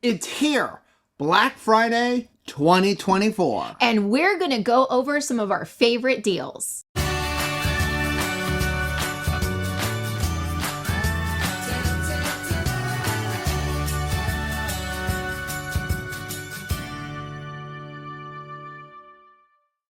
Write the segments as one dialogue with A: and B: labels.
A: It's here, Black Friday 2024.
B: And we're going to go over some of our favorite deals.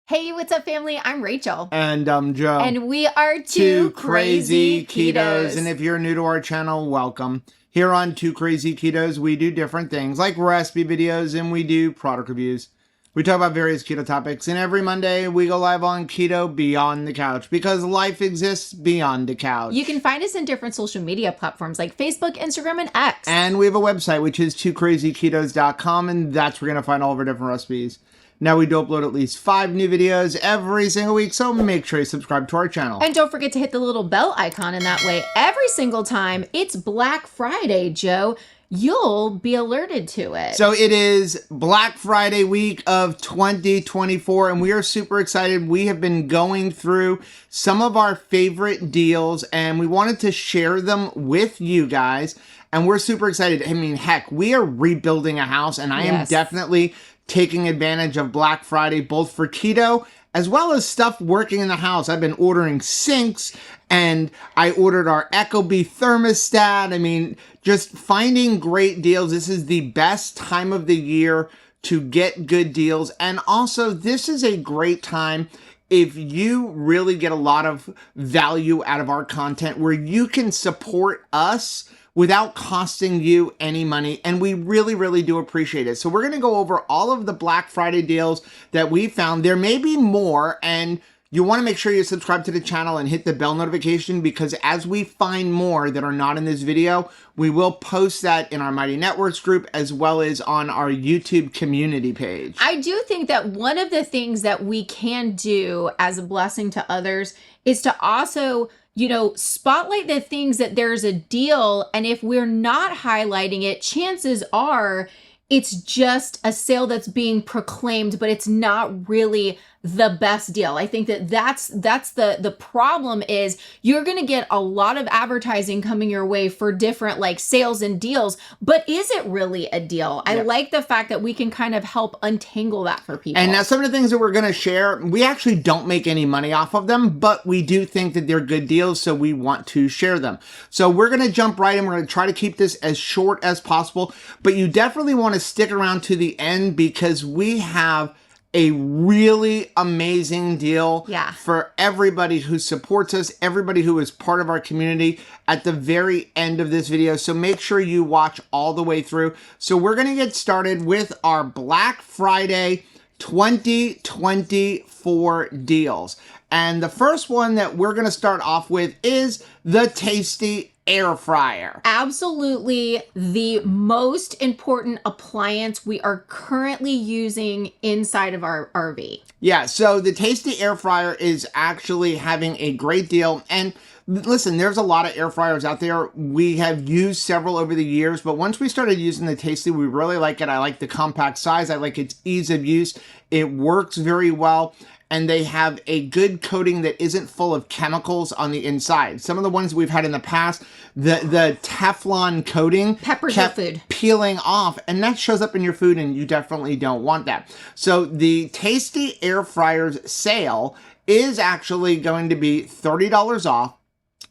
B: Hey, what's up, family? I'm Rachel.
A: And I'm Joe.
B: And we are Two Crazy Ketos.
A: And if you're new to our channel, welcome. Here on Two Crazy Ketos, we do different things like recipe videos and we do product reviews. We talk about various keto topics, and every Monday we go live on Keto Beyond the Couch because life exists beyond the couch.
B: You can find us in different social media platforms like Facebook, Instagram, and X.
A: And we have a website, which is twocrazyketos.com, and that's where you're going to find all of our different recipes. Now, we do upload at least 5 new videos every single week, so make sure you subscribe to our channel.
B: And don't forget to hit the little bell icon, and that way, every single time it's Black Friday, Joe, you'll be alerted to it.
A: So it is Black Friday week of 2024, and we are super excited. We have been going through some of our favorite deals, and we wanted to share them with you guys, and we're super excited. I mean, heck, we are rebuilding a house, and I am definitely taking advantage of Black Friday, both for keto as well as stuff working in the house. I've been ordering sinks, and I ordered our Ecobee thermostat. I mean, just finding great deals. This is the best time of the year to get good deals. And also, this is a great time if you really get a lot of value out of our content where you can support us without costing you any money, and we really, really do appreciate it. So we're gonna go over all of the Black Friday deals that we found. There may be more, and you wanna make sure you subscribe to the channel and hit the bell notification, because as we find more that are not in this video, we will post that in our Mighty Networks group as well as on our YouTube community page.
B: I do think that one of the things that we can do as a blessing to others is to also, you know, spotlight the things that there's a deal. And if we're not highlighting it, chances are it's just a sale that's being proclaimed, but it's not really the best deal. I think that that's the problem is you're going to get a lot of advertising coming your way for different like sales and deals, but is it really a deal? I like the fact that we can kind of help untangle that for people.
A: And now some of the things that we're going to share, we actually don't make any money off of them, but we do think that they're good deals, so we want to share them. So we're going to jump right in. We're going to try to keep this as short as possible, but you definitely want to stick around to the end because we have a really amazing deal for everybody who supports us, everybody who is part of our community at the very end of this video. So make sure you watch all the way through. So we're going to get started with our Black Friday 2024 deals. And the first one that we're going to start off with is the Tasty Air Fryer.
B: Absolutely the most important appliance we are currently using inside of our RV.
A: Yeah, so the Tasty Air Fryer is actually having a great deal. And listen, there's a lot of air fryers out there. We have used several over the years, but once we started using the Tasty, we really like it. I like the compact size. I like its ease of use. It works very well. And they have a good coating that isn't full of chemicals on the inside. Some of the ones we've had in the past, the Teflon coating kept peeling off, and that shows up in your food, and you definitely don't want that. So the Tasty Air Fryers sale is actually going to be $30 off,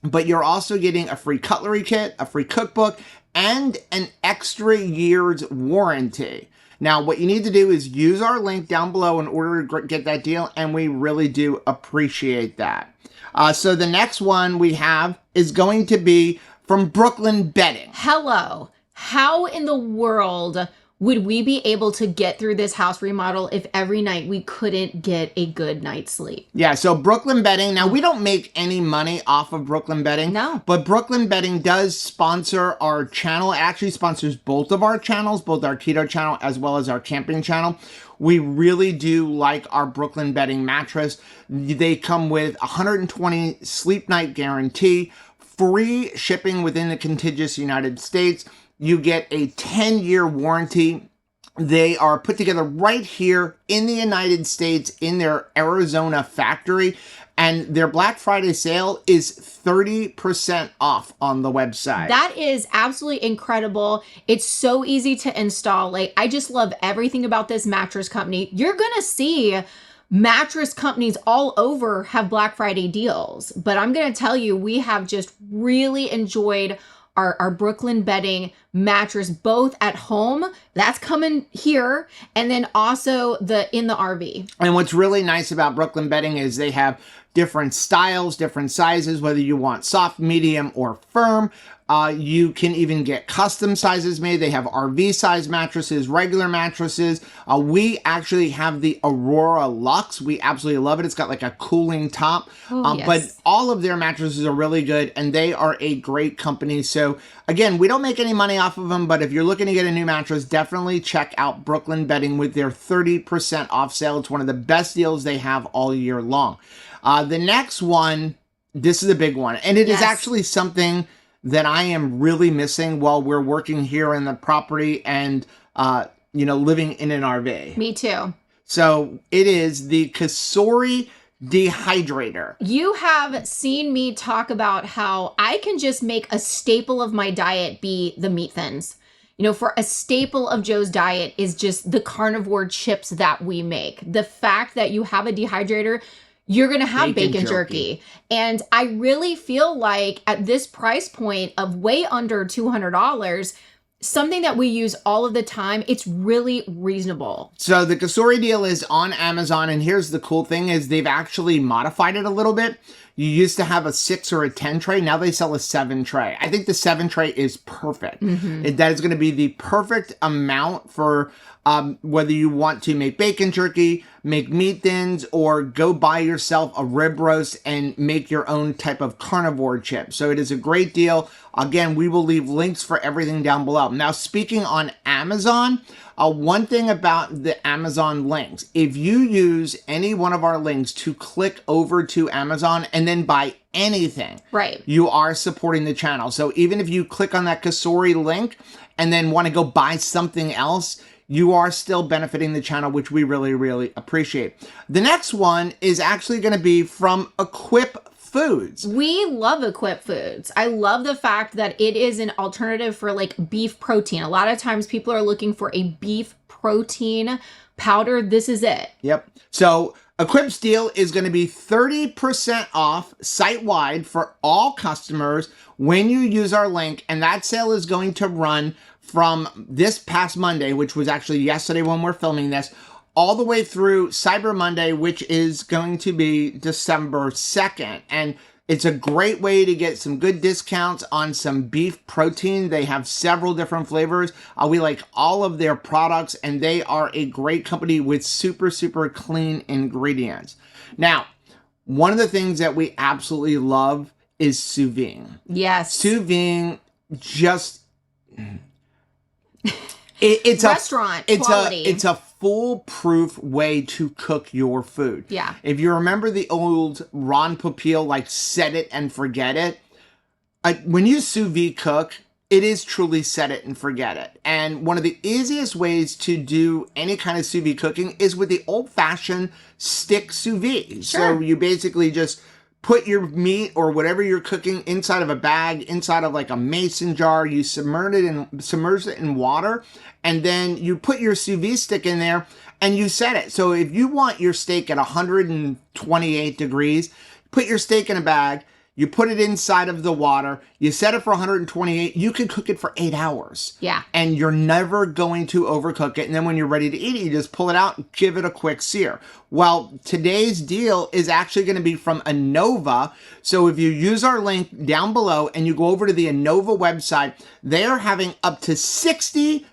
A: but you're also getting a free cutlery kit, a free cookbook, and an extra year's warranty. Now, what you need to do is use our link down below in order to get that deal, and we really do appreciate that. So the next one we have is going to be from Brooklyn Bedding.
B: Hello. How in the world would we be able to get through this house remodel if every night we couldn't get a good night's sleep?
A: Yeah, so Brooklyn Bedding. Now, we don't make any money off of Brooklyn Bedding.
B: No.
A: But Brooklyn Bedding does sponsor our channel. It actually sponsors both of our channels, both our keto channel as well as our camping channel. We really do like our Brooklyn Bedding mattress. They come with 120 sleep night guarantee, free shipping within the contiguous United States. You get a 10-year warranty. They are put together right here in the United States in their Arizona factory. And their Black Friday sale is 30% off on the website.
B: That is absolutely incredible. It's so easy to install. Like, I just love everything about this mattress company. You're going to see mattress companies all over have Black Friday deals. But I'm going to tell you, we have just really enjoyed our Brooklyn bedding mattress, both at home, that's coming here, and then also in the RV.
A: And what's really nice about Brooklyn bedding is they have different styles, different sizes, whether you want soft, medium, or firm. You can even get custom sizes made. They have RV size mattresses, regular mattresses. We actually have the Aurora Luxe. We absolutely love it. It's got like a cooling top.
B: Yes.
A: But all of their mattresses are really good, and they are a great company. So again, we don't make any money off of them, but if you're looking to get a new mattress, definitely check out Brooklyn Bedding with their 30% off sale. It's one of the best deals they have all year long. The next one, this is a big one, and it is actually something that I am really missing while we're working here in the property and, living in an RV.
B: Me too.
A: So it is the Cirri Dehydrator.
B: You have seen me talk about how I can just make a staple of my diet be the meat thins. For a staple of Joe's diet is just the carnivore chips that we make. The fact that you have a dehydrator, you're going to have bacon jerky. And I really feel like at this price point of way under $200, something that we use all of the time, it's really reasonable.
A: So the Cirri deal is on Amazon, and here's the cool thing is they've actually modified it a little bit. You used to have a 6 or a 10 tray. Now they sell a 7 tray. I think the 7 tray is perfect. That is going to be the perfect amount for whether you want to make bacon jerky, make meat thins, or go buy yourself a rib roast and make your own type of carnivore chip. So it is a great deal. Again, we will leave links for everything down below. Now, speaking on Amazon, one thing about the Amazon links, if you use any one of our links to click over to Amazon and then buy anything,
B: right,
A: you are supporting the channel. So even if you click on that Cirri link and then want to go buy something else, you are still benefiting the channel, which we really, really appreciate. The next one is actually going to be from Equip Foods.
B: We love Equip Foods. I love the fact that it is an alternative for like beef protein. A lot of times people are looking for a beef protein powder. This is it.
A: Yep. So Equip's deal is going to be 30% off site-wide for all customers when you use our link, and that sale is going to run from this past Monday, which was actually yesterday when we're filming this, all the way through Cyber Monday, which is going to be December 2nd. And it's a great way to get some good discounts on some beef protein. They have several different flavors. We like all of their products, and they are a great company with super, super clean ingredients. Now, one of the things that we absolutely love is sous vide.
B: Yes.
A: Sous vide just... It's
B: restaurant quality.
A: It's a foolproof way to cook your food.
B: Yeah.
A: If you remember the old Ron Popeil, like set it and forget it, when you sous vide cook, it is truly set it and forget it. And one of the easiest ways to do any kind of sous vide cooking is with the old-fashioned stick sous vide.
B: Sure.
A: So you basically just put your meat or whatever you're cooking inside of a bag, inside of like a mason jar. You submerge it in water, and then you put your sous vide stick in there and you set it. So if you want your steak at 128 degrees, put your steak in a bag, you put it inside of the water, you set it for 128, you can cook it for 8 hours.
B: Yeah.
A: And you're never going to overcook it. And then when you're ready to eat it, you just pull it out and give it a quick sear. Well, today's deal is actually going to be from Anova. So if you use our link down below and you go over to the Anova website, they are having up to 60%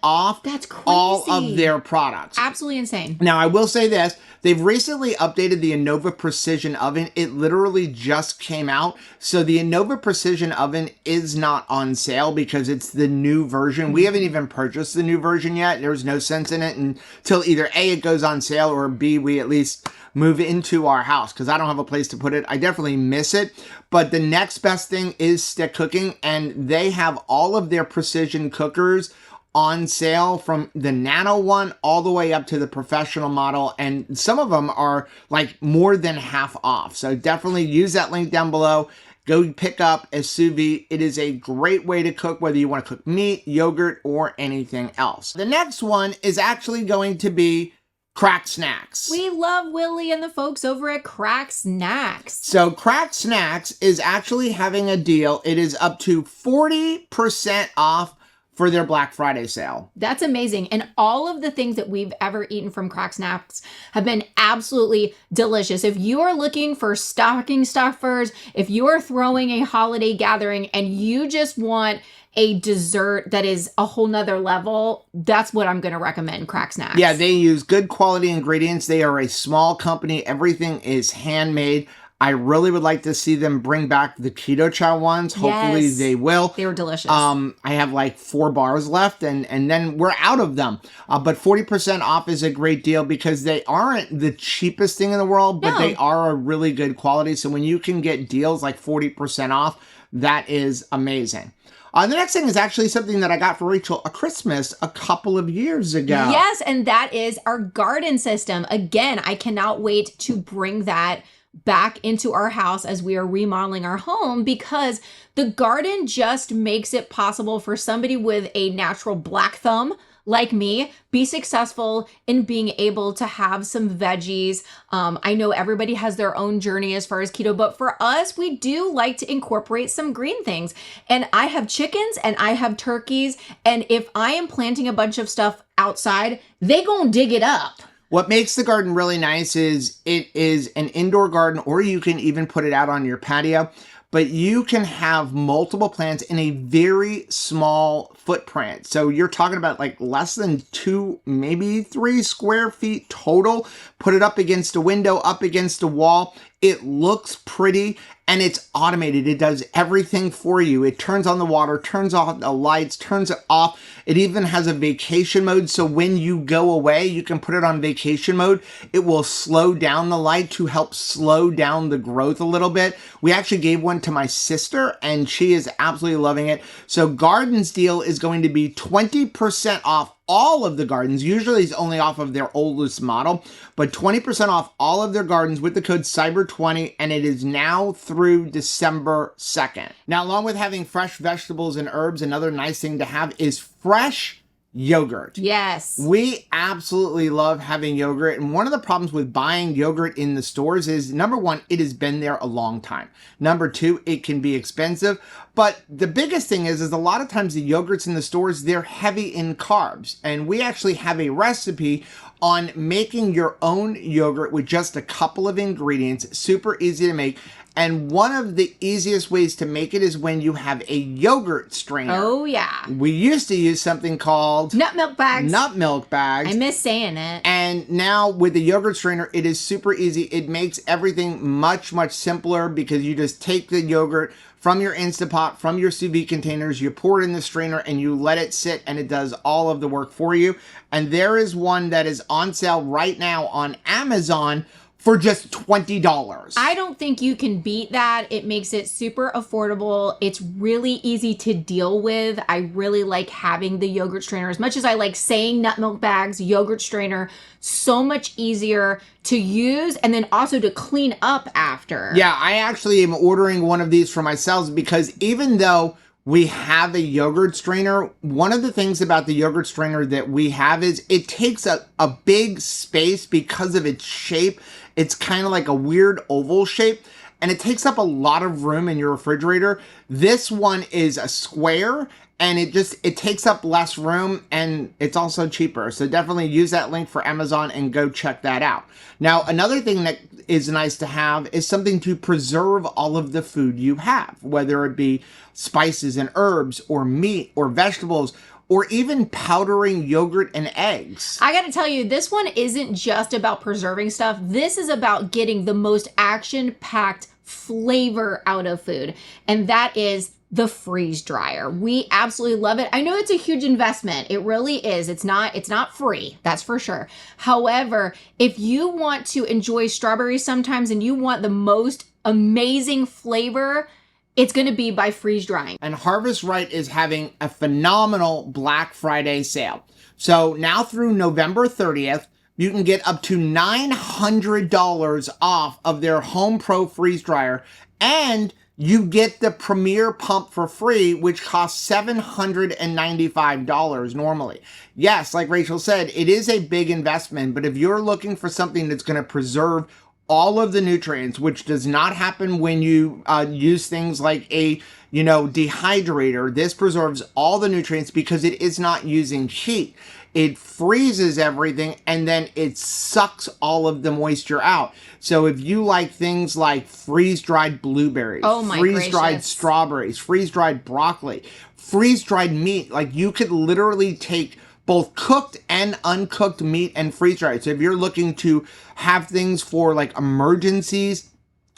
A: off.
B: That's crazy.
A: All of their products.
B: Absolutely insane.
A: Now, I will say this. They've recently updated the Anova Precision Oven. It literally just came out. So the Anova Precision Oven is not on sale because it's the new version. We haven't even purchased the new version yet. There's no sense in it until either A, it goes on sale, or B, we at least move it into our house because I don't have a place to put it. I definitely miss it. But the next best thing is stick cooking, and they have all of their precision cookers on sale, from the nano one all the way up to the professional model, and some of them are like more than half off. So definitely use that link down below. Go pick up a sous vide. It is a great way to cook, whether you want to cook meat, yogurt, or anything else. The next one is actually going to be Crack Snacks.
B: We love Willie and the folks over at Crack Snacks.
A: So Crack Snacks is actually having a deal. It is up to 40% off for their Black Friday sale.
B: That's amazing. And all of the things that we've ever eaten from Crack Snacks have been absolutely delicious. If you are looking for stocking stuffers, if you are throwing a holiday gathering and you just want a dessert that is a whole nother level, that's what I'm going to recommend, Crack Snacks.
A: Yeah, they use good quality ingredients. They are a small company. Everything is handmade. I really would like to see them bring back the Keto Chow ones. Hopefully
B: Yes.
A: they will.
B: They were delicious.
A: I have like 4 bars left and then we're out of them. But 40% off is a great deal because they aren't the cheapest thing in the world, but
B: No.
A: they are a really good quality. So when you can get deals like 40% off, that is amazing. The next thing is actually something that I got for Rachel a Christmas a couple of years ago.
B: Yes, and that is our garden system. Again, I cannot wait to bring that back into our house as we are remodeling our home, because the garden just makes it possible for somebody with a natural black thumb like me be successful in being able to have some veggies. I know everybody has their own journey as far as keto, but for us, we do like to incorporate some green things. And I have chickens and I have turkeys. And if I am planting a bunch of stuff outside, they gonna dig it up.
A: What makes the garden really nice is it is an indoor garden, or you can even put it out on your patio, but you can have multiple plants in a very small footprint. So you're talking about like less than 2, maybe 3 square feet total. Put it up against a window, up against a wall. It looks pretty and it's automated. It does everything for you. It turns on the water, turns off the lights, turns it off. It even has a vacation mode. So when you go away, you can put it on vacation mode. It will slow down the light to help slow down the growth a little bit. We actually gave one to my sister and she is absolutely loving it. So Gardens deal is going to be 20% off all of the gardens. Usually it's only off of their oldest model, but 20% off all of their gardens with the code CYBER20, and it is now through December 2nd. Now, along with having fresh vegetables and herbs, another nice thing to have is fresh yogurt.
B: Yes.
A: We absolutely love having yogurt. And one of the problems with buying yogurt in the stores is, number one, it has been there a long time. Number two, it can be expensive. But the biggest thing is a lot of times the yogurts in the stores, they're heavy in carbs. And we actually have a recipe on making your own yogurt with just a couple of ingredients. Super easy to make. And one of the easiest ways to make it is when you have a yogurt strainer.
B: Oh, yeah.
A: We used to use something called
B: Nut milk bags.
A: nut milk bags.
B: I miss saying it.
A: And now with the yogurt strainer, it is super easy. It makes everything much, much simpler because you just take the yogurt from your Instapot, from your sous vide containers, you pour it in the strainer and you let it sit and it does all of the work for you. And there is one that is on sale right now on Amazon for just $20.
B: I don't think you can beat that. It makes it super affordable. It's really easy to deal with. I really like having the yogurt strainer. As much as I like saying nut milk bags, yogurt strainer, so much easier to use and then also to clean up after.
A: Yeah, I actually am ordering one of these for myself because even though we have a yogurt strainer, one of the things about the yogurt strainer that we have is it takes a big space because of its shape. It's kind of like a weird oval shape and it takes up a lot of room in your refrigerator. This one is a square and it takes up less room and it's also cheaper. So definitely use that link for Amazon and go check that out. Now, another thing that is nice to have is something to preserve all of the food you have, whether it be spices and herbs or meat or vegetables, or even powdering yogurt and eggs.
B: I gotta tell you, this one isn't just about preserving stuff. This is about getting the most action-packed flavor out of food. And that is the freeze dryer. We absolutely love it. I know it's a huge investment. It really is. It's not free, that's for sure. However, if you want to enjoy strawberries sometimes and you want the most amazing flavor, it's going to be by freeze drying.
A: And Harvest Right is having a phenomenal Black Friday sale. So now through November 30th, you can get up to $900 off of their Home Pro freeze dryer, and you get the Premier pump for free, which costs $795 normally. Yes, like Rachel said, it is a big investment, but if you're looking for something that's going to preserve all of the nutrients, which does not happen when you use things like a, dehydrator, this preserves all the nutrients because it is not using heat. It freezes everything and then it sucks all of the moisture out. So if you like things like freeze-dried blueberries, freeze-dried strawberries, freeze-dried broccoli, freeze-dried meat, like you could literally take both cooked and uncooked meat and freeze dry it. So if you're looking to have things for like emergencies,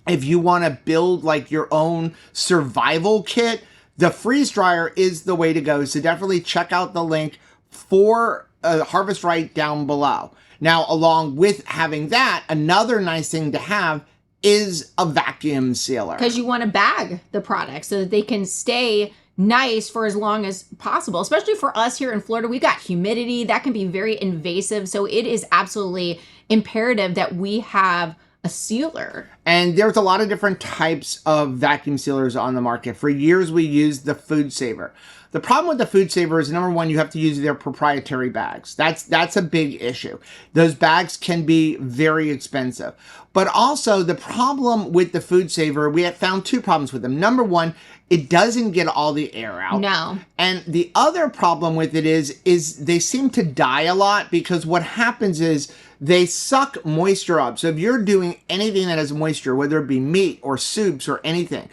A: if you want to build like your own survival kit, the freeze dryer is the way to go. So definitely check out the link for Harvest Right down below. Now, along with having that, another nice thing to have is a vacuum sealer.
B: Because you want to bag the products so that they can stay nice for as long as possible. Especially for us here in Florida, we've got humidity that can be very invasive. So it is absolutely imperative that we have a sealer.
A: And there's a lot of different types of vacuum sealers on the market. For years, we used the Food Saver. The problem with the Food Saver is, number one, you have to use their proprietary bags. That's a big issue. Those bags can be very expensive. But also, the problem with the Food Saver, we have found two problems with them. Number one, it doesn't get all the air out.
B: No.
A: And the other problem with it is they seem to die a lot because what happens is they suck moisture up. So if you're doing anything that has moisture, whether it be meat or soups or anything,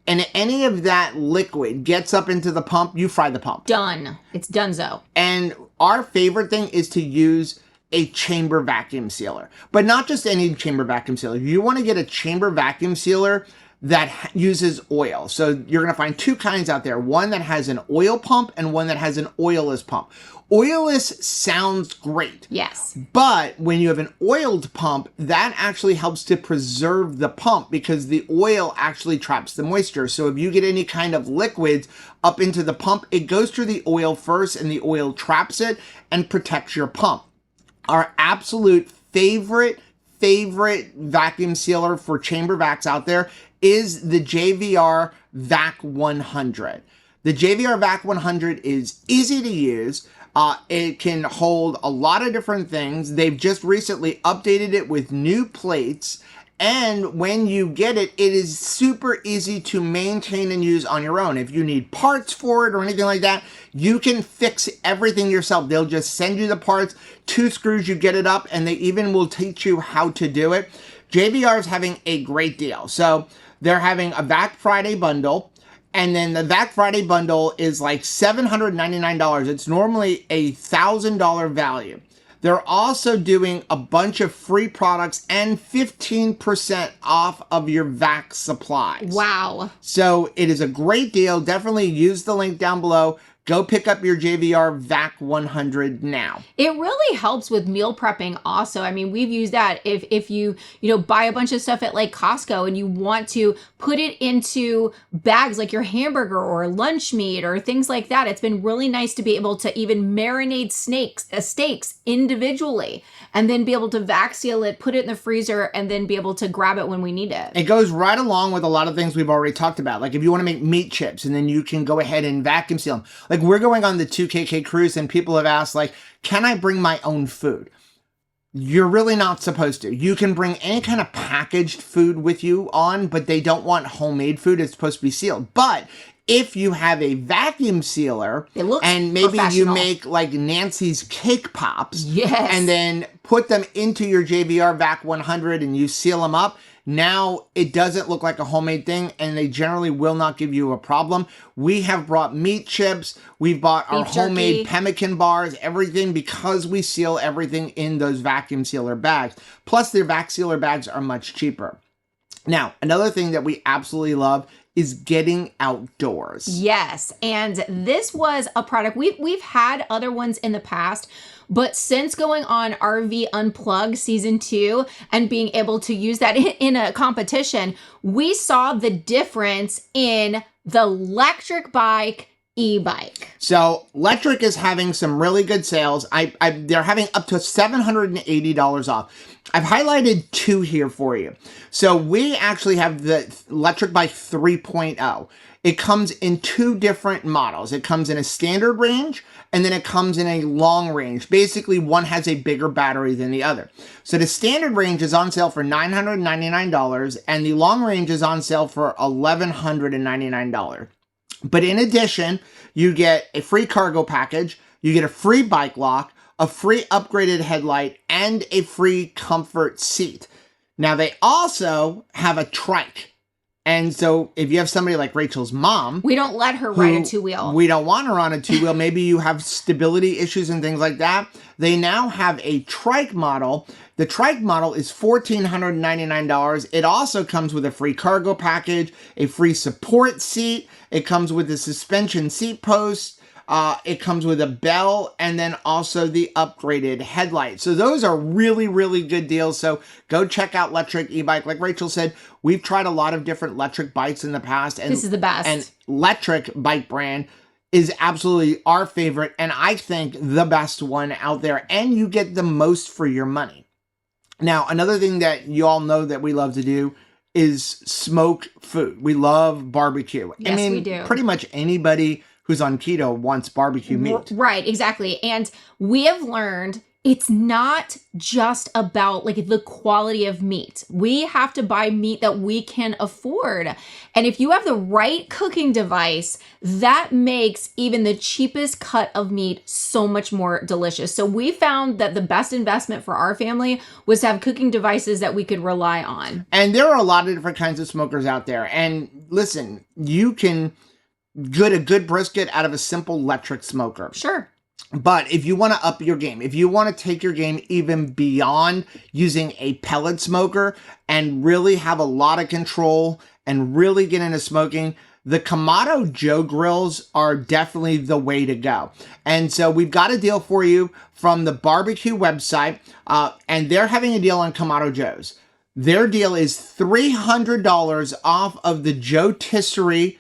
A: and any of that liquid gets up into the pump, you fry the pump.
B: Done. It's donezo.
A: And our favorite thing is to use a chamber vacuum sealer. But not just any chamber vacuum sealer. You want to get a chamber vacuum sealer that uses oil. So you're going to find two kinds out there. One that has an oil pump and one that has an oilless pump. Oilless sounds great.
B: Yes.
A: But when you have an oiled pump, that actually helps to preserve the pump because the oil actually traps the moisture. So if you get any kind of liquids up into the pump, it goes through the oil first and the oil traps it and protects your pump. Our absolute favorite vacuum sealer for chamber vacs out there is the JVR Vac 100. The JVR Vac 100 is easy to use. It can hold a lot of different things. They've just recently updated it with new plates. And when you get it, it is super easy to maintain and use on your own. If you need parts for it or anything like that, you can fix everything yourself. They'll just send you the parts, 2 screws, you get it up, and they even will teach you how to do it. JVR is having a great deal. So they're having a Vac Friday bundle. And then the Vac Friday bundle is like $799. It's normally a $1,000 value. They're also doing a bunch of free products and 15% off of your vac supplies.
B: Wow.
A: So it is a great deal. Definitely use the link down below. Go pick up your JVR Vac 100 now.
B: It really helps with meal prepping also. I mean, we've used that if you buy a bunch of stuff at like Costco and you want to put it into bags like your hamburger or lunch meat or things like that. It's been really nice to be able to even marinate steaks individually and then be able to vac seal it, put it in the freezer, and then be able to grab it when we need it.
A: It goes right along with a lot of things we've already talked about. Like if you want to make meat chips and then you can go ahead and vacuum seal them. Like we're going on the 2KK cruise and people have asked like, can I bring my own food? You're really not supposed to. You can bring any kind of packaged food with you on, but they don't want homemade food. It's supposed to be sealed. But if you have a vacuum sealer and maybe you make like Nancy's cake pops and then put them into your JVR Vac 100 and you seal them up, now it doesn't look like a homemade thing and they generally will not give you a problem. We have brought meat chips. We've bought our homemade pemmican bars, everything because we seal everything in those vacuum sealer bags. Plus their vac sealer bags are much cheaper. Now, another thing that we absolutely love is getting outdoors.
B: Yes, and this was a product we've had other ones in the past, but since going on RV Unplugged season 2 and being able to use that in a competition, we saw the difference in the electric bike, e-bike.
A: So electric is having some really good sales. They're having up to $780 off. I've highlighted 2 here for you. So we actually have the electric bike 3.0. It comes in 2 different models. It comes in a standard range, and then it comes in a long range. Basically, one has a bigger battery than the other. So the standard range is on sale for $999, and the long range is on sale for $1,199. But in addition, you get a free cargo package, you get a free bike lock, a free upgraded headlight, and a free comfort seat. Now, they also have a trike. And so if you have somebody like Rachel's mom,
B: we don't let her ride a 2-wheel.
A: We don't want her on a 2-wheel. Maybe you have stability issues and things like that. They now have a trike model. The trike model is $1,499. It also comes with a free cargo package, a free support seat. It comes with a suspension seat post. It comes with a bell and then also the upgraded headlight. So those are really, really good deals. So go check out electric e-bike. Like Rachel said, we've tried a lot of different electric bikes in the past. And
B: this is the best.
A: And electric bike brand is absolutely our favorite, and I think the best one out there. And you get the most for your money. Now, another thing that you all know that we love to do is smoke food. We love barbecue.
B: Yes, we do.
A: Pretty much anybody who's on keto wants barbecue meat.
B: Right, exactly. And we have learned it's not just about like the quality of meat. We have to buy meat that we can afford. And if you have the right cooking device, that makes even the cheapest cut of meat so much more delicious. So we found that the best investment for our family was to have cooking devices that we could rely on.
A: And there are a lot of different kinds of smokers out there. And listen, you can get a good brisket out of a simple electric smoker.
B: Sure.
A: But if you want to up your game, if you want to take your game even beyond using a pellet smoker and really have a lot of control and really get into smoking, the Kamado Joe grills are definitely the way to go. And so we've got a deal for you from the barbecue website, and they're having a deal on Kamado Joes. Their deal is $300 off of the Judys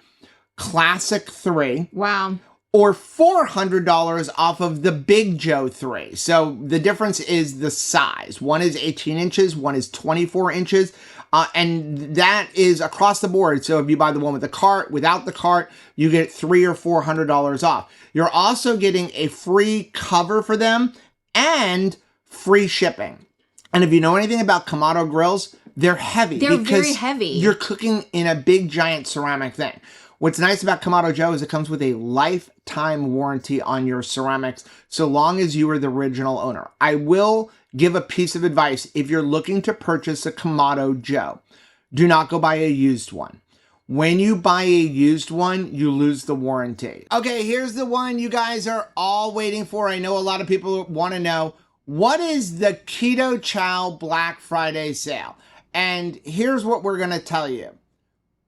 A: Classic 3.
B: Wow.
A: Or $400 off of the Big Joe 3. So the difference is the size. One is 18 inches, one is 24 inches. And that is across the board. So if you buy the one with the cart, without the cart, you get $300 or $400 off. You're also getting a free cover for them and free shipping. And if you know anything about Kamado grills, they're heavy.
B: They're very heavy.
A: You're cooking in a big giant ceramic thing. What's nice about Kamado Joe is it comes with a lifetime warranty on your ceramics so long as you are the original owner. I will give a piece of advice if you're looking to purchase a Kamado Joe. Do not go buy a used one. When you buy a used one, you lose the warranty. Okay, here's the one you guys are all waiting for. I know a lot of people want to know, what is the Keto Chow Black Friday sale? And here's what we're going to tell you.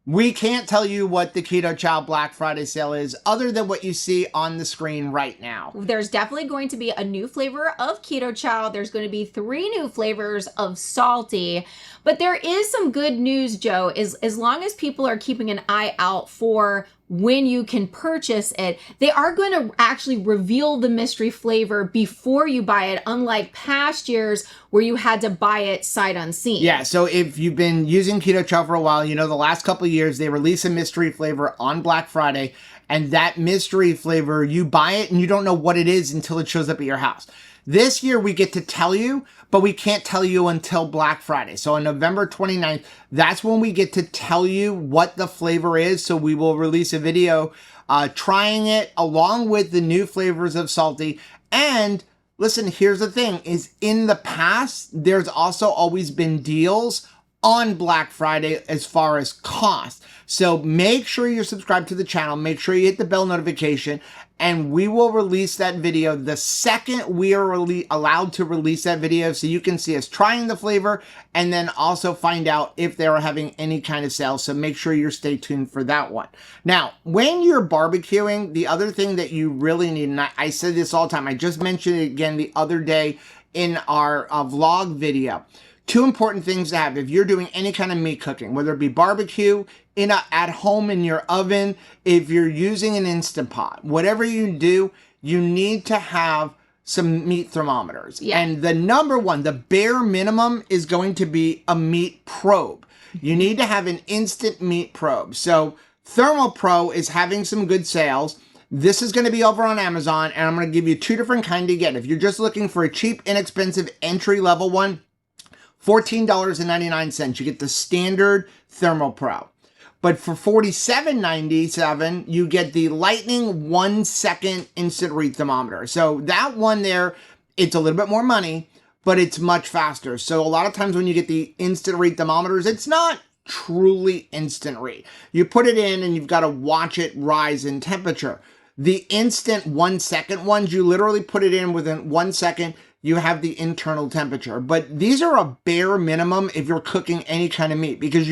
A: We can't tell you what the Keto Chow Black Friday sale is other than what you see on the screen right now.
B: There's definitely going to be a new flavor of Keto Chow. There's going to be 3 new flavors of salty. But there is some good news, Joe, as long as people are keeping an eye out for when you can purchase it, they are going to actually reveal the mystery flavor before you buy it, unlike past years where you had to buy it sight unseen.
A: Yeah, so if you've been using Keto Chow for a while, you know the last couple of years they release a mystery flavor on Black Friday, and that mystery flavor, you buy it and you don't know what it is until it shows up at your house. This year we get to tell you, but we can't tell you until Black Friday. So on November 29th, that's when we get to tell you what the flavor is. So we will release a video trying it along with the new flavors of salty. And listen, here's the thing, is in the past, there's also always been deals on Black Friday as far as cost. So make sure you're subscribed to the channel. Make sure you hit the bell notification. and we will release that video the second we are allowed to release that video, so you can see us trying the flavor and then also find out if they are having any kind of sale. So make sure you're stay tuned for that one. Now, when you're barbecuing, the other thing that you really need, and I say this all the time, I just mentioned it again the other day in our vlog video. Two important things to have if you're doing any kind of meat cooking, whether it be barbecue, at home in your oven, if you're using an Instant Pot, whatever you do, you need to have some meat thermometers.
B: Yeah.
A: And the number one, the bare minimum, is going to be a meat probe. You need to have an instant meat probe. So Thermal Pro is having some good sales. This is going to be over on Amazon, and I'm going to give you two different kinds to get. If you're just looking for a cheap, inexpensive entry-level one, $14.99. You get the standard Thermal Pro. But for $47.97, you get the Lightning 1-second instant read thermometer. So that one there, it's a little bit more money, but it's much faster. So a lot of times when you get the instant read thermometers, it's not truly instant read. You put it in and you've got to watch it rise in temperature. The instant 1-second ones, you literally put it in within 1 second, you have the internal temperature. But these are a bare minimum if you're cooking any kind of meat, because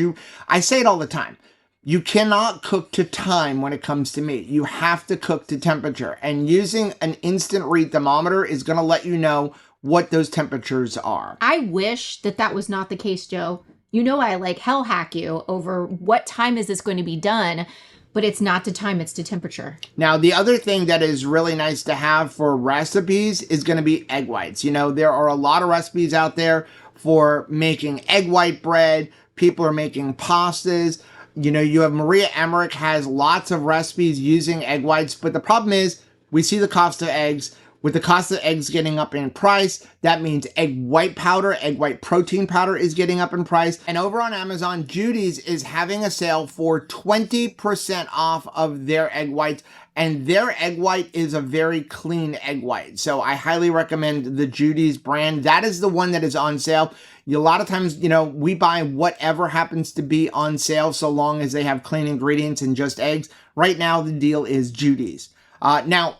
A: I say it all the time, you cannot cook to time when it comes to meat. You have to cook to temperature, and using an instant read thermometer is going to let you know what those temperatures are.
B: I wish that was not the case, Joe. You know I like hell hack you over what time is this going to be done, but it's not to time, it's to temperature.
A: Now, the other thing that is really nice to have for recipes is going to be egg whites. You know, there are a lot of recipes out there for making egg white bread. People are making pastas. You know, you have Maria Emmerich has lots of recipes using egg whites, but the problem is we see the cost of eggs. With the cost of eggs getting up in price, that means egg white powder, egg white protein powder is getting up in price. And over on Amazon, Judys is having a sale for 20% off of their egg whites. And their egg white is a very clean egg white. So I highly recommend the Judys brand. That is the one that is on sale. A lot of times, you know, we buy whatever happens to be on sale so long as they have clean ingredients and just eggs. Right now, the deal is Judys. Now,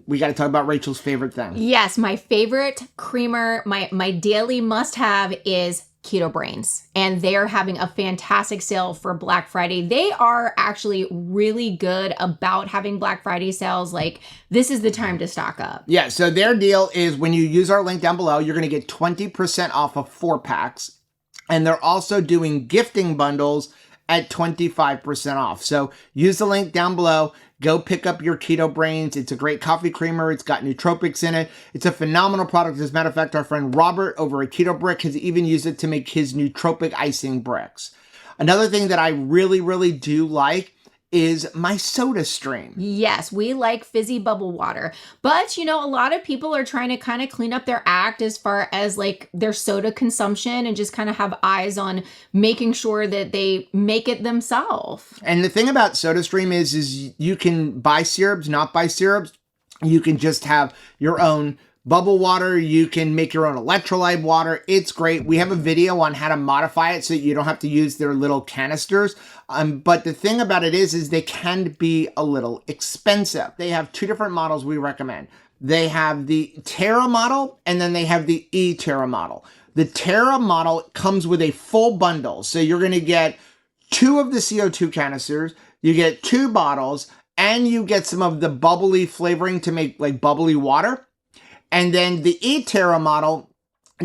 A: we got to talk about Rachel's favorite thing.
B: Yes, my favorite creamer, my daily must-have is Keto Brains. And they are having a fantastic sale for Black Friday. They are actually really good about having Black Friday sales. Like, this is the time to stock up.
A: Yeah, so their deal is when you use our link down below, you're going to get 20% off of 4-packs. And they're also doing gifting bundles at 25% off. So use the link down below. Go pick up your Keto Brains. It's a great coffee creamer. It's got nootropics in it. It's a phenomenal product. As a matter of fact, our friend Robert over at Keto Brick has even used it to make his nootropic icing bricks. Another thing that I really, really do like is my soda stream.
B: Yes, we like fizzy bubble water. But, you know, a lot of people are trying to kind of clean up their act as far as like their soda consumption and just kind of have eyes on making sure that they make it themselves.
A: And the thing about soda stream is you can buy syrups, not buy syrups. You can just have your own bubble water. You can make your own electrolyte water. It's great. We have a video on how to modify it so you don't have to use their little canisters. But the thing about it is they can be a little expensive. They have two different models we recommend. They have the Terra model, and then they have the E-Terra model. The Terra model comes with a full bundle. So you're going to get 2 of the CO2 canisters, you get 2 bottles, and you get some of the bubbly flavoring to make like bubbly water. And then the E-Terra model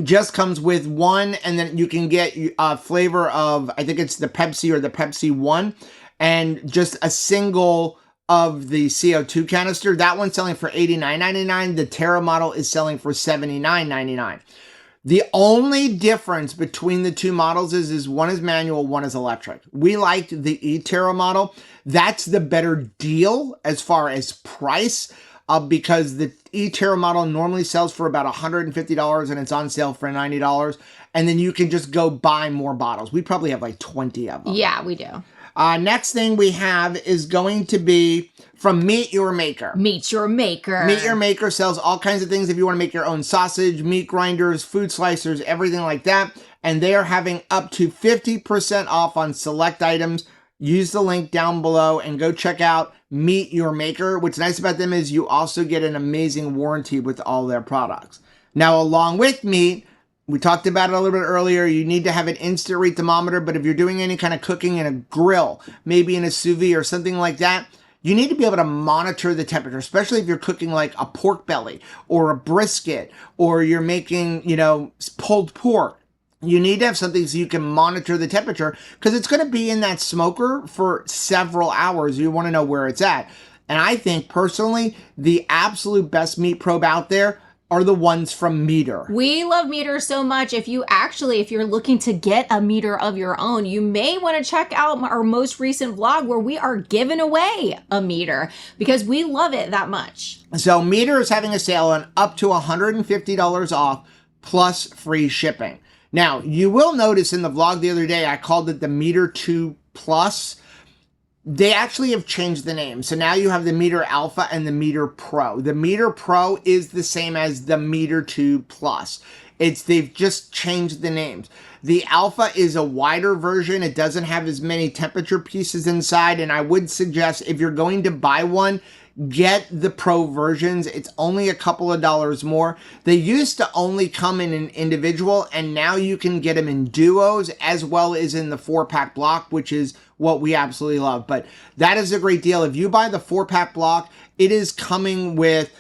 A: just comes with 1, and then you can get a flavor of, I think it's the Pepsi or the Pepsi 1, and just a single of the CO2 canister. That one's selling for $89.99. The Terra model is selling for $79.99. The only difference between the two models is one is manual, one is electric. We liked the E-Terra model. That's the better deal as far as price. Because the E-Terra model normally sells for about $150 and it's on sale for $90. And then you can just go buy more bottles. We probably have like 20 of them.
B: Yeah, we do.
A: Next thing we have is going to be from Meet Your Maker.
B: Meet Your Maker.
A: Meet Your Maker sells all kinds of things if you want to make your own sausage, meat grinders, food slicers, everything like that. And they are having up to 50% off on select items. use the link down below and go check out Meet Your Maker. What's nice about them is you also get an amazing warranty with all their products. Now, along with Meet, we talked about it a little bit earlier, you need to have an instant rate thermometer, but if you're doing any kind of cooking in a grill, maybe in a sous vide or something like that, you need to be able to monitor the temperature, especially if you're cooking like a pork belly or a brisket, or you're making, pulled pork. You need to have something so you can monitor the temperature, because it's going to be in that smoker for several hours. You want to know where it's at. And I think personally, the absolute best meat probe out there are the ones from Meter.
B: We love Meter so much. If you're looking to get a meter of your own, you may want to check out our most recent vlog where we are giving away a meter, because we love it that much.
A: So Meter is having a sale on up to $150 off plus free shipping. Now, you will notice in the vlog the other day, I called it the Meter 2 Plus. They actually have changed the name. So now you have the Meter Alpha and the Meter Pro. The Meter Pro is the same as the Meter 2 Plus. They've just changed the names. The Alpha is a wider version. It doesn't have as many temperature pieces inside. And I would suggest if you're going to buy one, get the Pro versions. It's only a couple of dollars more. They used to only come in an individual, and now you can get them in duos as well as in the 4-pack block, which is what we absolutely love. But that is a great deal. If you buy the 4-pack block, it is coming with,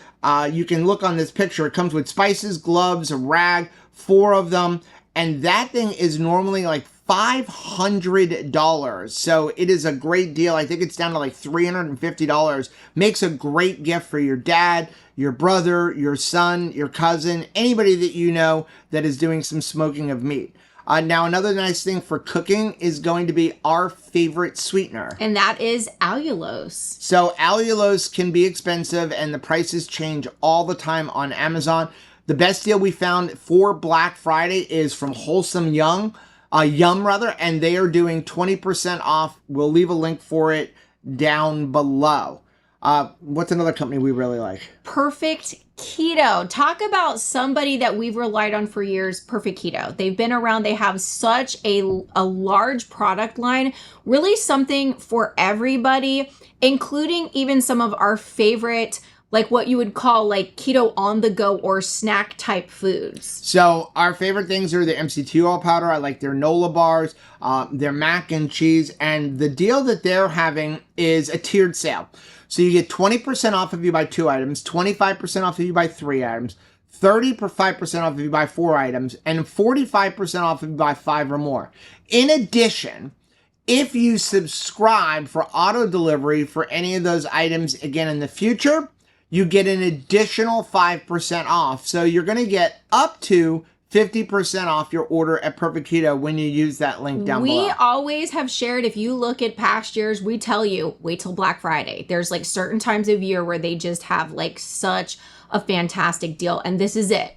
A: you can look on this picture, it comes with spices, gloves, a rag, 4 of them. And that thing is normally like $500. So it is a great deal. I think it's down to like $350. Makes a great gift for your dad, your brother, your son, your cousin, anybody that you know that is doing some smoking of meat. Now, another nice thing for cooking is going to be our favorite sweetener.
B: And that is allulose.
A: So allulose can be expensive, and the prices change all the time on Amazon. The best deal we found for Black Friday is from Wholesome Yum, and they are doing 20% off. We'll leave a link for it down below. What's another company we really like?
B: Perfect Keto. Talk about somebody that we've relied on for years, Perfect Keto. They've been around. They have such a large product line, really something for everybody, including even some of our favorite, like what you would call like keto on the go or snack type foods.
A: So our favorite things are the MCT oil powder. I like their Nola bars, their mac and cheese. And the deal that they're having is a tiered sale. So you get 20% off if you buy 2 items, 25% off if you buy 3 items, 35% off if you buy 4 items, and 45% off if you buy 5 or more. In addition, if you subscribe for auto delivery for any of those items again in the future, you get an additional 5% off. So you're going to get up to 50% off your order at Perfect Keto when you use that link down below.
B: We always have shared, if you look at past years, we tell you, wait till Black Friday. There's like certain times of year where they just have like such a fantastic deal. And this is it.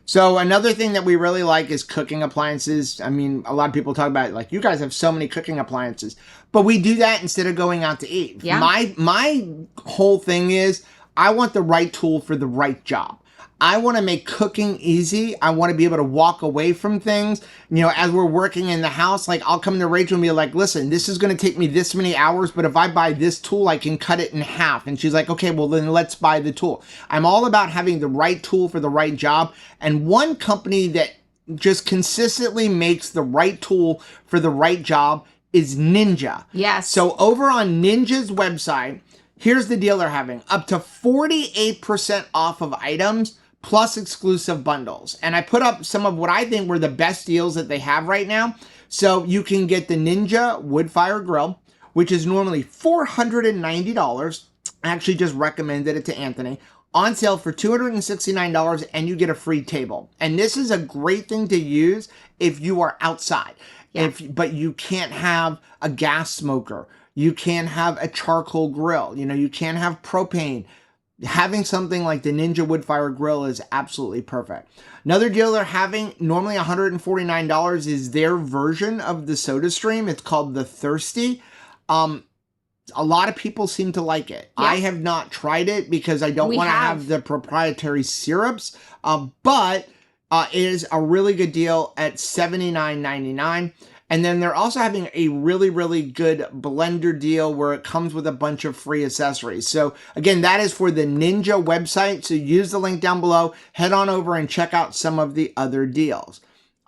A: So another thing that we really like is cooking appliances. I mean, a lot of people talk about it, like, you guys have so many cooking appliances, but we do that instead of going out to eat.
B: Yeah.
A: My whole thing is I want the right tool for the right job. I want to make cooking easy. I want to be able to walk away from things. You know, as we're working in the house, like I'll come to Rachel and be like, listen, this is going to take me this many hours, but if I buy this tool, I can cut it in half. And she's like, okay, well then let's buy the tool. I'm all about having the right tool for the right job. And one company that just consistently makes the right tool for the right job is Ninja.
B: Yes.
A: So over on Ninja's website, here's the deal they're having. Up to 48% off of items plus exclusive bundles. And I put up some of what I think were the best deals that they have right now. So you can get the Ninja Wood Fire Grill, which is normally $490. I actually just recommended it to Anthony. On sale for $269, and you get a free table. And this is a great thing to use if you are outside.
B: Yeah.
A: But you can't have a gas smoker. You can't have a charcoal grill. You know, you can't have propane. Having something like the Ninja Wood Fire Grill is absolutely perfect. Another deal they're having, normally $149, is their version of the Soda Stream. It's called the Thirsty. A lot of people seem to like it. Yeah. I have not tried it because I don't want to have the proprietary syrups, but it is a really good deal at $79.99. And then they're also having a really, really good blender deal where it comes with a bunch of free accessories. So again, that is for the Ninja website. So use the link down below, head on over and check out some of the other deals.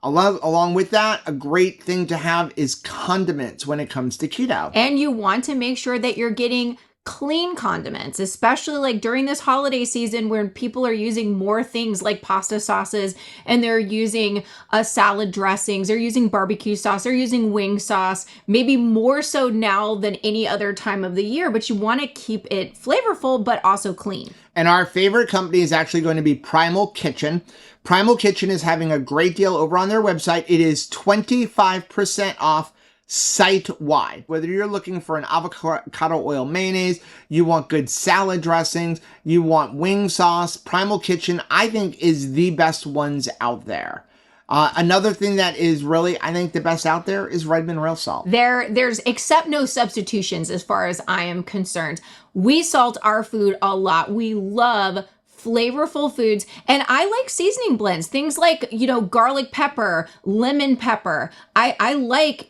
A: Along with that, a great thing to have is condiments when it comes to keto.
B: And you want to make sure that you're getting clean condiments, especially like during this holiday season when people are using more things like pasta sauces and they're using salad dressings, they're using barbecue sauce, they're using wing sauce, maybe more so now than any other time of the year, but you want to keep it flavorful, but also clean.
A: And our favorite company is actually going to be Primal Kitchen. Primal Kitchen is having a great deal over on their website. It is 25% off site-wide. Whether you're looking for an avocado oil mayonnaise, you want good salad dressings, you want wing sauce, Primal Kitchen, I think, is the best ones out there. Another thing that is really, I think, the best out there is Redmond real salt.
B: There's accept no substitutions as far as I am concerned. We salt our food a lot. We love flavorful foods. And I like seasoning blends, things like, garlic pepper, lemon pepper. I like,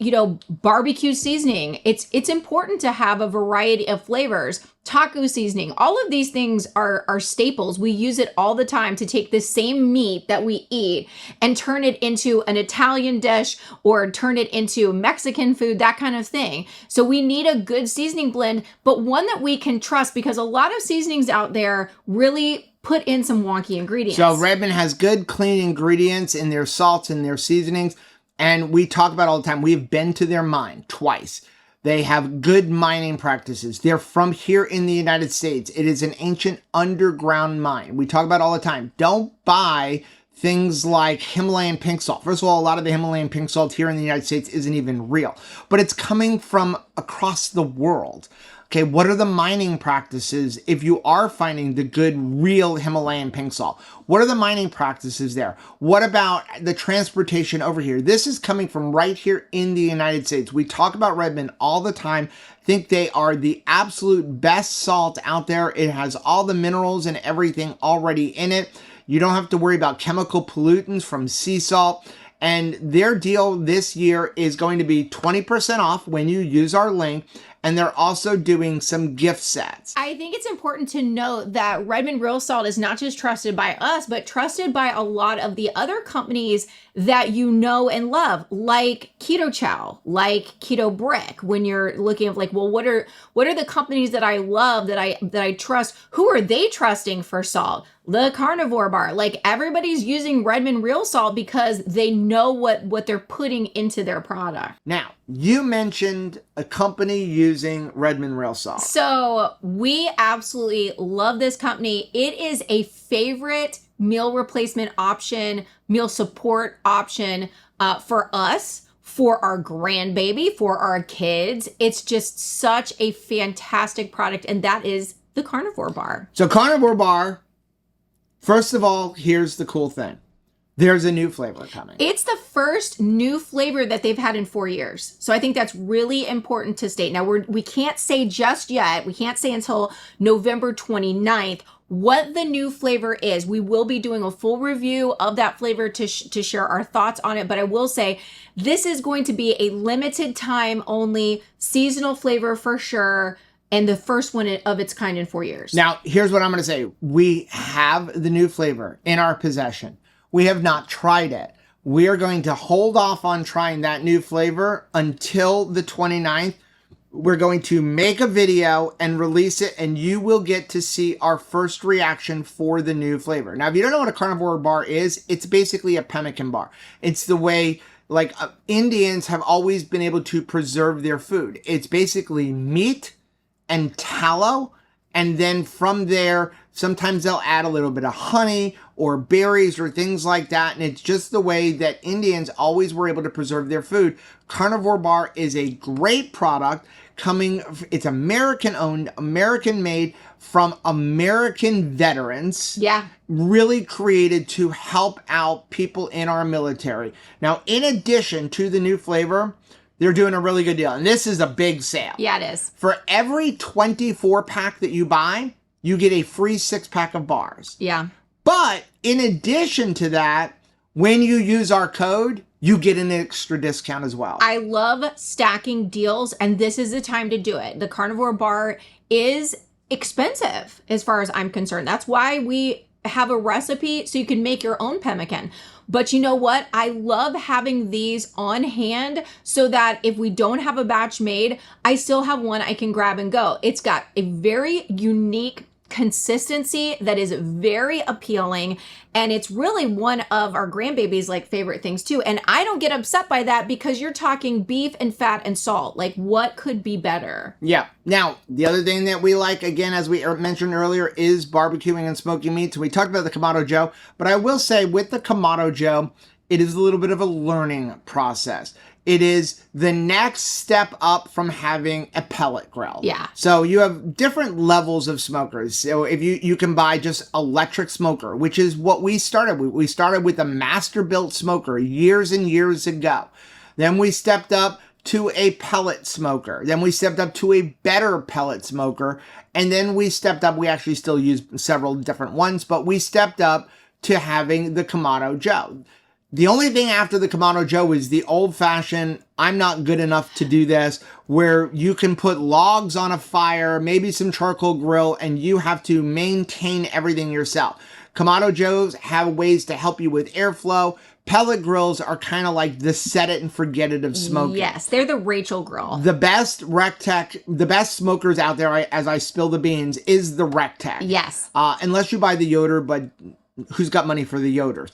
B: barbecue seasoning. It's important to have a variety of flavors. Taco seasoning, all of these things are staples. We use it all the time to take the same meat that we eat and turn it into an Italian dish or turn it into Mexican food, that kind of thing. So we need a good seasoning blend, but one that we can trust, because a lot of seasonings out there really put in some wonky ingredients.
A: So Redmond has good, clean ingredients in their salts and their seasonings. And we talk about all the time. We've been to their mine twice. They have good mining practices. They're from here in the United States. It is an ancient underground mine. We talk about all the time. Don't buy things like Himalayan pink salt. First of all, a lot of the Himalayan pink salt here in the United States isn't even real, but it's coming from across the world. Okay, what are the mining practices if you are finding the good, real Himalayan pink salt? What are the mining practices there? What about the transportation over here? This is coming from right here in the United States. We talk about Redmond all the time. Think they are the absolute best salt out there. It has all the minerals and everything already in it. You don't have to worry about chemical pollutants from sea salt. And their deal this year is going to be 20% off when you use our link. And they're also doing some gift sets.
B: I think it's important to note that Redmond Real Salt is not just trusted by us, but trusted by a lot of the other companies that you know and love, like Keto Chow, like Keto Brick. When you're looking at like, well, what are the companies that I love, that I trust? Who are they trusting for salt? The Carnivore Bar. Like, everybody's using Redmond Real Salt because they know what they're putting into their product.
A: Now, you mentioned a company using Redmond Real Salt.
B: So we absolutely love this company. It is a favorite meal replacement option, meal support option for us, for our grandbaby, for our kids. It's just such a fantastic product, and that is the Carnivore Bar.
A: So Carnivore Bar, first of all, here's the cool thing. There's a new flavor coming.
B: It's the first new flavor that they've had in 4 years. So I think that's really important to state. Now, we can't say just yet. We can't say until November 29th what the new flavor is. We will be doing a full review of that flavor to share our thoughts on it. But I will say this is going to be a limited time only seasonal flavor for sure. And the first one of its kind in 4 years.
A: Now, here's what I'm going to say. We have the new flavor in our possession. We have not tried it. We are going to hold off on trying that new flavor until the 29th. We're going to make a video and release it, and you will get to see our first reaction for the new flavor. Now, if you don't know what a carnivore bar is, it's basically a pemmican bar. It's the way Indians have always been able to preserve their food. It's basically meat and tallow, and then from there, sometimes they'll add a little bit of honey or berries or things like that, and it's just the way that Indians always were able to preserve their food. Carnivore Bar is a great product it's American owned, American made, from American veterans.
B: Yeah.
A: Really created to help out people in our military. Now, in addition to the new flavor, they're doing a really good deal. And this is a big sale.
B: Yeah, it is.
A: For every 24 pack that you buy, you get a free 6-pack of bars.
B: Yeah.
A: But in addition to that, when you use our code, you get an extra discount as well.
B: I love stacking deals, and this is the time to do it. The Carnivore Bar is expensive as far as I'm concerned. That's why we have a recipe so you can make your own pemmican. But you know what? I love having these on hand so that if we don't have a batch made, I still have one I can grab and go. It's got a very unique consistency that is very appealing, and it's really one of our grandbaby's like favorite things too. And I don't get upset by that because you're talking beef and fat and salt. Like, what could be better?
A: Yeah. Now, the other thing that we like, again, as we mentioned earlier, is barbecuing and smoking meats. We talked about the Kamado Joe, but I will say with the Kamado Joe, it is a little bit of a learning process. It is the next step up from having a pellet grill.
B: Yeah.
A: So you have different levels of smokers. So if you can buy just electric smoker, which is what we started with. We started with a master built smoker years and years ago. Then we stepped up to a pellet smoker. Then we stepped up to a better pellet smoker. And then we stepped up, we actually still use several different ones, but we stepped up to having the Kamado Joe. The only thing after the Kamado Joe is the old-fashioned, I'm not good enough to do this, where you can put logs on a fire, maybe some charcoal grill, and you have to maintain everything yourself. Kamado Joes have ways to help you with airflow. Pellet grills are kind of like the set it and forget it of smoking.
B: Yes, they're the Rachel Grill.
A: The best RecTech, the best smokers out there, as I spill the beans, is the RecTech.
B: Yes.
A: Unless you buy the Yoder, but who's got money for the Yoders?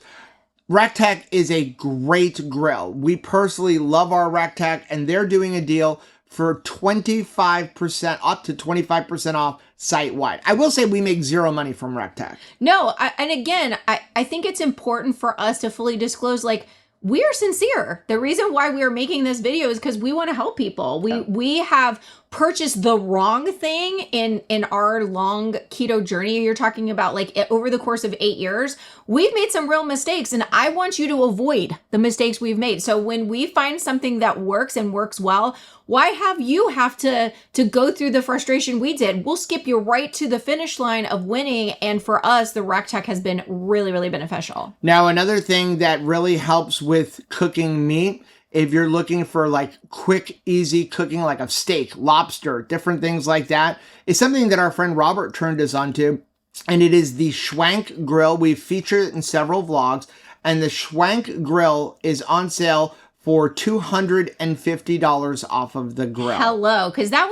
A: RecTech is a great grill. We personally love our RecTech, and they're doing a deal for 25%, up to 25% off site-wide. I will say we make zero money from RecTech.
B: No, and again, I think it's important for us to fully disclose, like, we are sincere. The reason why we are making this video is because we want to help people. We have purchased the wrong thing in our long keto journey. You're talking about like over the course of 8 years, we've made some real mistakes, and I want you to avoid the mistakes we've made. So when we find something that works and works well, why have you have to go through the frustration we did? We'll skip you right to the finish line of winning. And for us, the RecTech has been really, really beneficial.
A: Now, another thing that really helps with cooking meat, if you're looking for like quick, easy cooking, like of steak, lobster, different things like that, is something that our friend Robert turned us onto. And it is the Schwinn Grill. We've featured it in several vlogs. And the Schwinn Grill is on sale for $250 off of the grill.
B: Hello, because that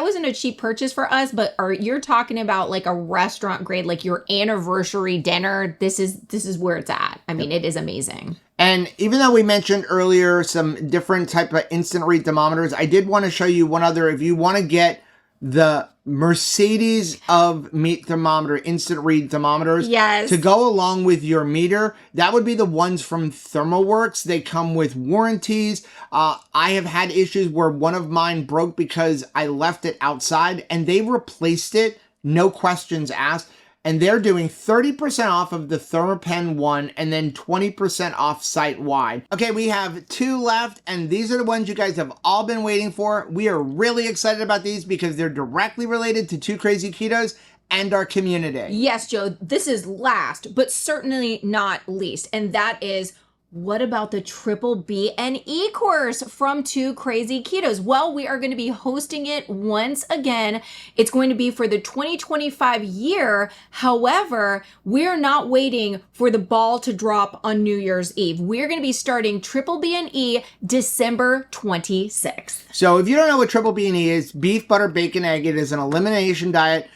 B: wasn't a cheap purchase for us, but you're talking about like a restaurant grade, like your anniversary dinner. This is where it's at. I mean, it is amazing.
A: And even though we mentioned earlier some different type of instant read thermometers, I did want to show you one other. If you want to get the Mercedes of meat thermometer, instant read thermometers,
B: yes,
A: to go along with your meter, that would be the ones from ThermoWorks. They come with warranties. I have had issues where one of mine broke because I left it outside, and they replaced it, no questions asked. And they're doing 30% off of the ThermoPen one and then 20% off site-wide. Okay, we have 2 left, and these are the ones you guys have all been waiting for. We are really excited about these because they're directly related to Two Crazy Ketos and our community.
B: Yes, Joe, this is last, but certainly not least, and that is, what about the Triple B and E course from Two Crazy Ketos? Well, we are going to be hosting it once again. It's going to be for the 2025 year. However, we're not waiting for the ball to drop on New Year's Eve. We're going to be starting Triple B and E December 26th.
A: So if you don't know what Triple B and E is, beef, butter, bacon, egg, it is an elimination diet.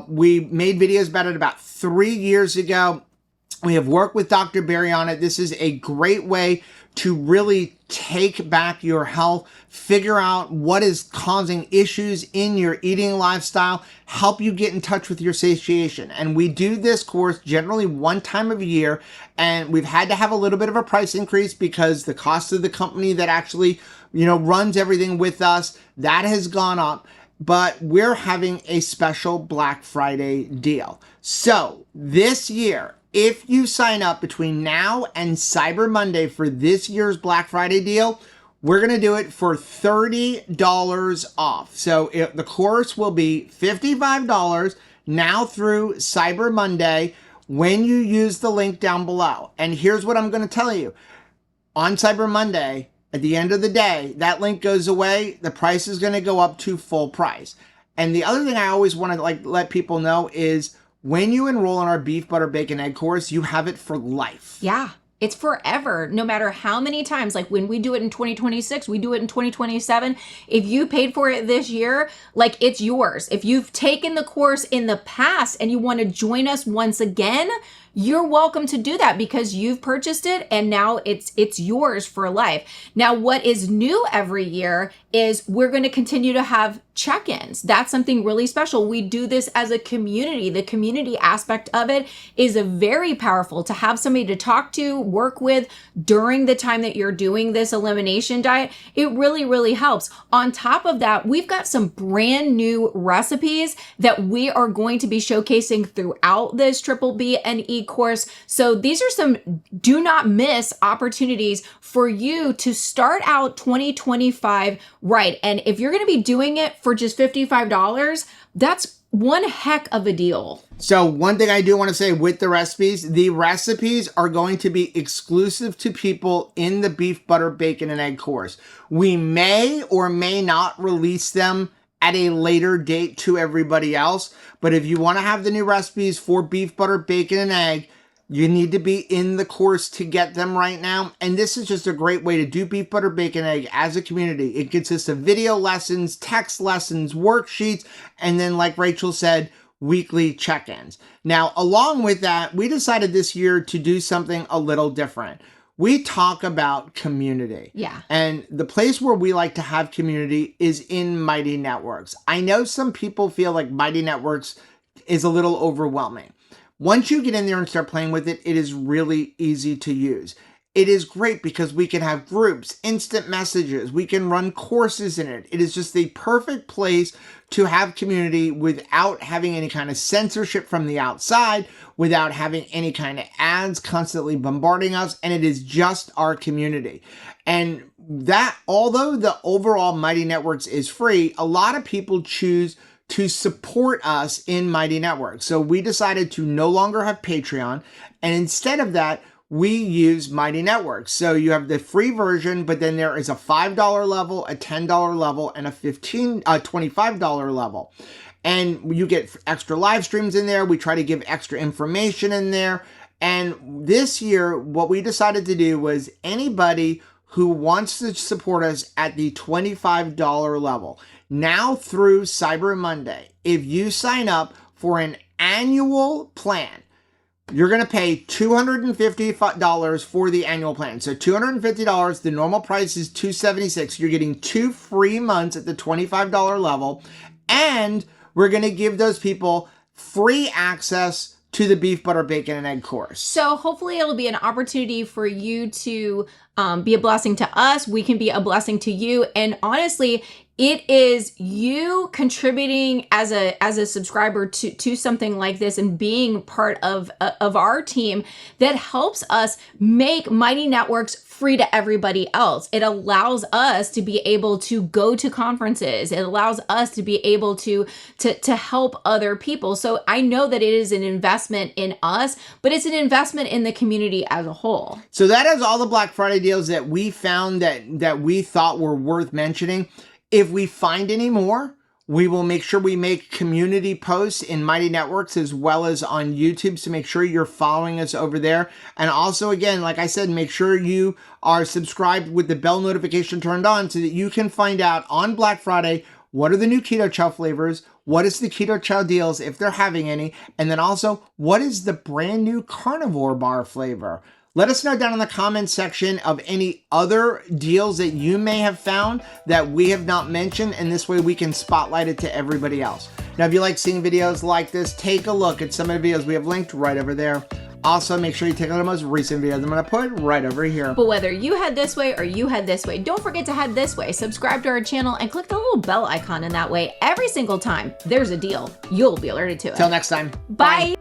A: We made videos about it about 3 years ago. We have worked with Dr. Barry on it. This is a great way to really take back your health, figure out what is causing issues in your eating lifestyle, help you get in touch with your satiation. And we do this course generally one time of year, and we've had to have a little bit of a price increase because the cost of the company that actually, runs everything with us, that has gone up. But we're having a special Black Friday deal. So this year, if you sign up between now and Cyber Monday for this year's Black Friday deal, we're going to do it for $30 off. So the course will be $55 now through Cyber Monday when you use the link down below. And here's what I'm going to tell you. on Cyber Monday, at the end of the day, that link goes away. The price is going to go up to full price. And the other thing I always want to let people know is when you enroll in our beef, butter, bacon, egg course, you have it for life.
B: Yeah. It's forever, no matter how many times. Like when we do it in 2026, we do it in 2027. If you paid for it this year, like it's yours. If you've taken the course in the past and you want to join us once again, you're welcome to do that because you've purchased it and now it's yours for life. Now, what is new every year is we're going to continue to have check-ins. That's something really special. We do this as a community. The community aspect of it is very powerful to have somebody to talk to, work with during the time that you're doing this elimination diet. It really, really helps. On top of that, we've got some brand new recipes that we are going to be showcasing throughout this Triple B and E course. So these are some do not miss opportunities for you to start out 2025 right. And if you're going to be doing it for just $55, that's one heck of a deal.
A: So one thing I do want to say with the recipes are going to be exclusive to people in the beef, butter, bacon, and egg course. We may or may not release them at a later date to everybody else. But if you want to have the new recipes for beef, butter, bacon, and egg, you need to be in the course to get them right now. And this is just a great way to do beef, butter, bacon, egg as a community. It consists of video lessons, text lessons, worksheets, and then like Rachel said, weekly check-ins. Now, along with that, we decided this year to do something a little different. We talk about community.
B: Yeah.
A: And the place where we like to have community is in Mighty Networks. I know some people feel like Mighty Networks is a little overwhelming. Once you get in there and start playing with it, it is really easy to use. It is great because we can have groups, instant messages, we can run courses in it. It is just the perfect place to have community without having any kind of censorship from the outside, without having any kind of ads constantly bombarding us, and it is just our community. And that, although the overall Mighty Networks is free, a lot of people choose to support us in Mighty Networks. So we decided to no longer have Patreon, and instead of that, we use Mighty Networks. So you have the free version, but then there is a $5 level, a $10 level, and a $25 level. And you get extra live streams in there. We try to give extra information in there. And this year, what we decided to do was anybody who wants to support us at the $25 level, now through Cyber Monday, if you sign up for an annual plan, you're going to pay $250 for the annual plan. So $250, the normal price is $276. You're getting 2 free months at the $25 level. And we're going to give those people free access to the beef, butter, bacon, and egg course.
B: So hopefully it'll be an opportunity for you to be a blessing to us. We can be a blessing to you. And honestly, it is you contributing as a subscriber to something like this and being part of our team that helps us make Mighty Networks free to everybody else. It allows us to be able to go to conferences. It allows us to be able to help other people. So I know that it is an investment in us, but it's an investment in the community as a whole.
A: So that is all the Black Friday deals that we found that we thought were worth mentioning. If we find any more, we will make sure we make community posts in Mighty Networks as well as on YouTube. So make sure you're following us over there. And also, again, like I said, make sure you are subscribed with the bell notification turned on so that you can find out on Black Friday what are the new Keto Chow flavors, what is the Keto Chow deals if they're having any, and then also what is the brand new Carnivore Bar flavor. Let us know down in the comments section of any other deals that you may have found that we have not mentioned, and this way we can spotlight it to everybody else. Now, if you like seeing videos like this, take a look at some of the videos we have linked right over there. Also, make sure you take a look at the most recent videos I'm going to put right over here.
B: But whether you head this way or you head this way, don't forget to head this way. Subscribe to our channel and click the little bell icon in that way. Every single time there's a deal, you'll be alerted to it.
A: Till next time.
B: Bye.